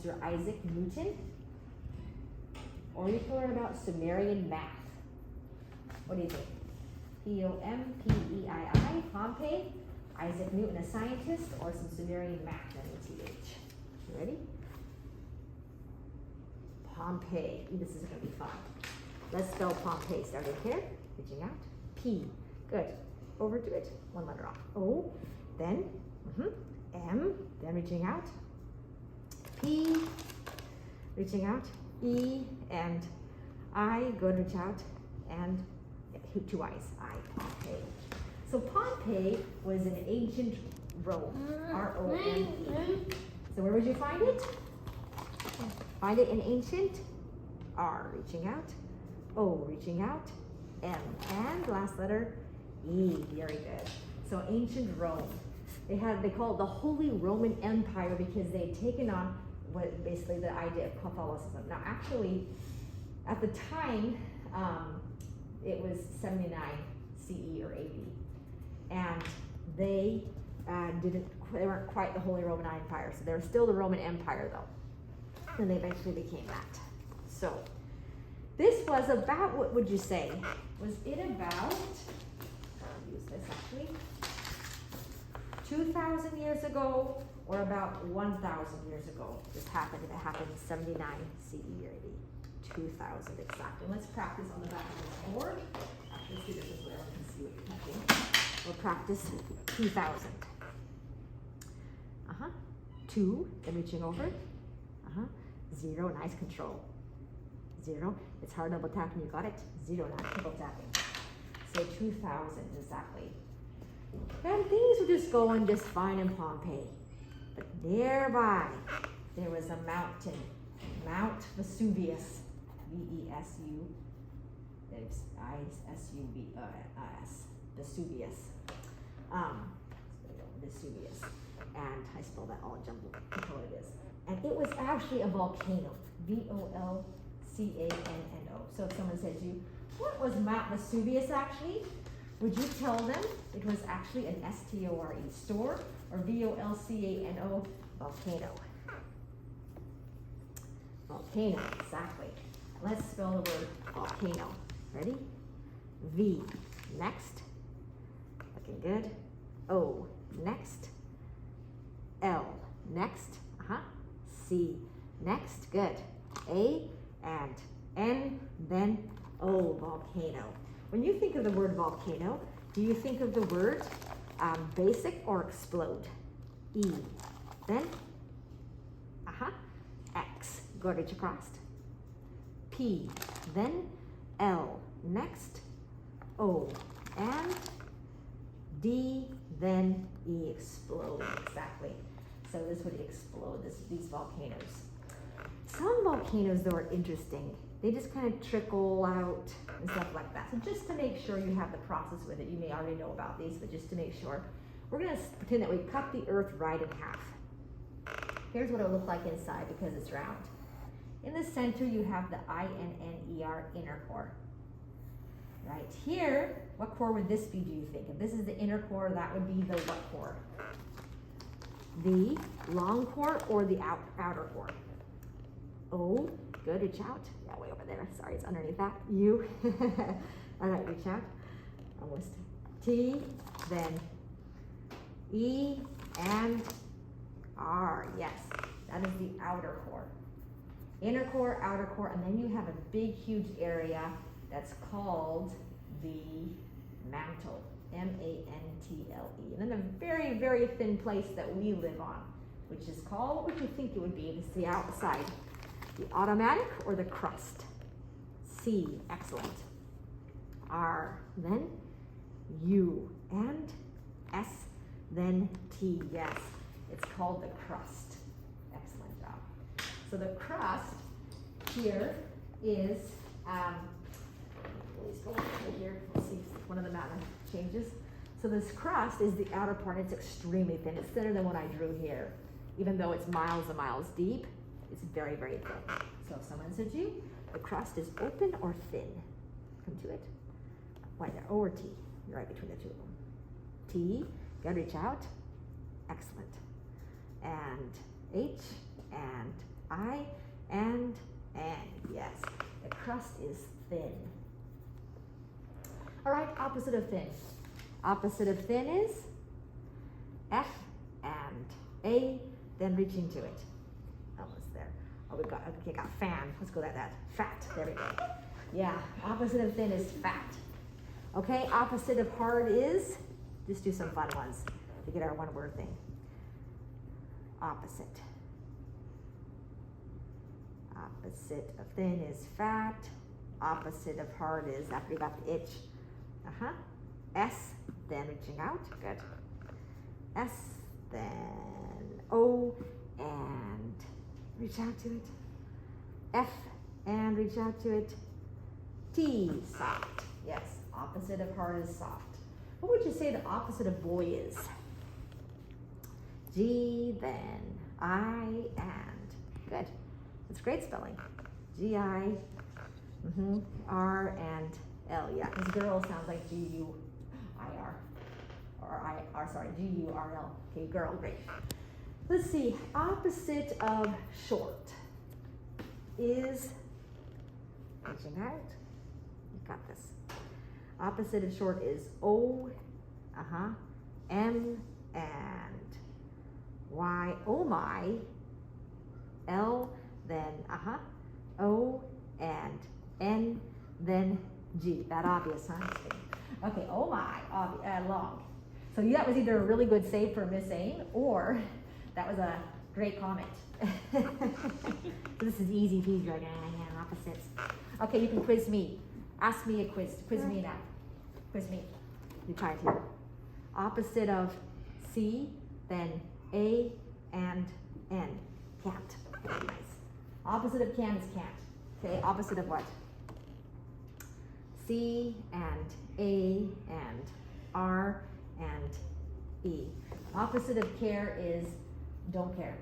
Sir Isaac Newton. Or you can learn about Sumerian math. What do you think? Pompeii, Pompeii, Isaac Newton, a scientist, or some Sumerian math, M-E-T-H. You ready? Pompeii. This is going to be fun. Let's spell Pompeii. Starting here, reaching out. P. Good. Over to it. One letter off. O. Then M. Then reaching out. P. Reaching out. E. And I. Good. Reach out. And two I's. I. Pompeii. So Pompeii was in ancient Rome. R-O-M-E. So where would you find it? Find it in ancient R. Reaching out. O. Reaching out. M. And last letter E. Very good. So ancient Rome. They call it the Holy Roman Empire because they had taken on what basically the idea of Catholicism. Now actually, at the time, it was 79 CE or AD. And they weren't quite the Holy Roman Empire. So they were still the Roman Empire though. And they eventually became that. So this was about, what would you say? Was it about, I'll use this actually, 2,000 years ago or about 1,000 years ago? This happened, it happened in 79 CE or AD, 2,000 exactly. Let's practice on the back of the board. Let's do this so everyone can see what you're typing. We'll practice 2,000. 2, then reaching over. 0, nice control. 0, it's hard double tapping, you got it? 0, not triple tapping. So 2,000 exactly. And things were just going just fine in Pompeii. But nearby, there was a mountain, Mount Vesuvius, V-E-S-U, there's I-S-U-V-S, Vesuvius. Vesuvius. And I spelled that all jumbled, that's what it is. And it was actually a volcano, V-O-L-C-A-N-N-O. So if someone says to you, what was Mount Vesuvius actually? Would you tell them it was actually an S-T-O-R-E, store, or V-O-L-C-A-N-O, volcano? Volcano, exactly. Let's spell the word volcano. Ready? V, next. Looking good. O, next. L, next. C, next. Good. A, and N, then O, volcano. When you think of the word volcano, do you think of the word basic or explode? E, then X, go reach across. P, then L, next. O, and D, then E, explode, exactly. So this would explode, these volcanoes. Some volcanoes, though, are interesting. They just kind of trickle out and stuff like that. So just to make sure you have the process with it, you may already know about these, but just to make sure, we're gonna pretend that we cut the earth right in half. Here's what it'll look like inside because it's round. In the center, you have the I-N-N-E-R, inner core. Right here, what core would this be, do you think? If this is the inner core, that would be the what core? The long core or the outer core? O, good, reach out. Yeah, way over there. Sorry, it's underneath that. U. All right, reach out. Almost. T, then E, and R. Yes, that is the outer core. Inner core, outer core, and then you have a big, huge area that's called the mantle. M-A-N-T-L-E. And then a very, very thin place that we live on, which is called, what would you think it would be? It's the outside. The automatic or the crust? C, excellent. R, then U, and S, then T, yes. It's called the crust. Excellent job. So the crust here is, let's go over here. Let's see if one of the mountain changes. So this crust is the outer part. It's extremely thin. It's thinner than what I drew here. Even though it's miles and miles deep, it's very, very thin. So if someone said to you, the crust is open or thin? Come to it. Why there? O or T? You're right between the two of them. T, gotta reach out. Excellent. And H, and I and N. Yes, the crust is thin. All right, opposite of thin. Opposite of thin is F and A, then reach into it. Almost there. Oh, got fan. Let's go that. Fat. There we go. Yeah, opposite of thin is fat. Okay, opposite of hard is, just do some fun ones to get our one word thing. Opposite. Opposite of thin is fat. Opposite of hard is, after you got the itch, S, then reaching out, good. S, then O, and reach out to it. F, and reach out to it. T, soft, yes, opposite of hard is soft. What would you say the opposite of boy is? G, then I, and, good. It's great spelling. G-I, R, and L, yeah, because girl sounds like G-U-I-R, G-U-R-L. Okay, girl, great. Let's see, opposite of short is, reaching out, you got this. Opposite of short is O, M, and Y, oh my, L, then O, and N, then G. That obvious, huh? Okay, oh my, long. So that was either a really good save for Miss Ain, or that was a great comment. So this is easy peasy, like, opposites. Okay, you can quiz me. Ask me a quiz. Quiz me now. Quiz me. You try it here. Opposite of C, then A, and N. Can't. Very nice. Opposite of can is can't. Okay, opposite of what? C and A and R and E. Opposite of care is don't care.